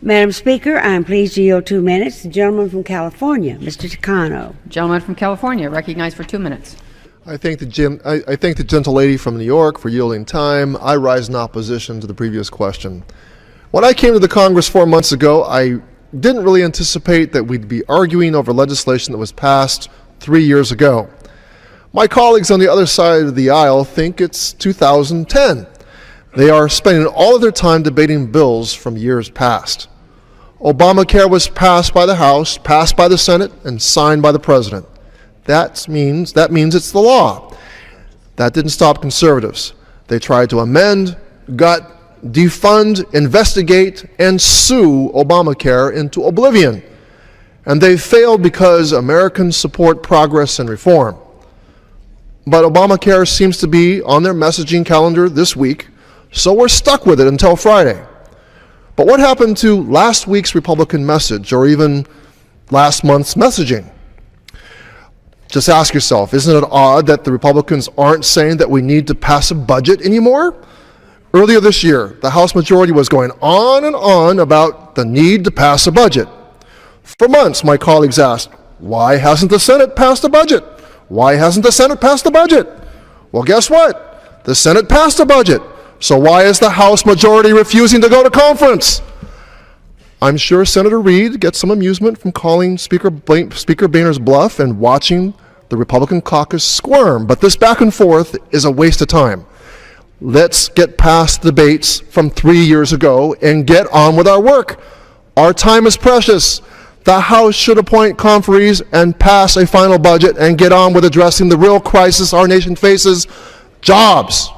Madam Speaker, I am pleased to yield 2 minutes. The gentleman from California, Mr. Takano. Gentleman from California, recognized for 2 minutes. I thank the gentle lady from New York for yielding time. I rise in opposition to the previous question. When I came to the Congress 4 months ago, I didn't really anticipate that we'd be arguing over legislation that was passed 3 years ago. My colleagues on the other side of the aisle think it's 2010. They are spending all of their time debating bills from years past. Obamacare was passed by the House, passed by the Senate, and signed by the President. That means it's the law. That didn't stop conservatives. They tried to amend, gut, defund, investigate, and sue Obamacare into oblivion. And they failed because Americans support progress and reform. But Obamacare seems to be on their messaging calendar this week, so we're stuck with it until Friday. But what happened to last week's Republican message, or even last month's messaging? Just ask yourself, isn't it odd that the Republicans aren't saying that we need to pass a budget anymore? Earlier this year, the House majority was going on and on about the need to pass a budget. For months, my colleagues asked, why hasn't the Senate passed a budget? Why hasn't the Senate passed a budget? Well, guess what? The Senate passed a budget. So why is the House majority refusing to go to conference? I'm sure Senator Reid gets some amusement from calling Speaker Boehner's bluff and watching the Republican caucus squirm, but this back and forth is a waste of time. Let's get past the debates from 3 years ago and get on with our work. Our time is precious. The House should appoint conferees and pass a final budget and get on with addressing the real crisis our nation faces: jobs.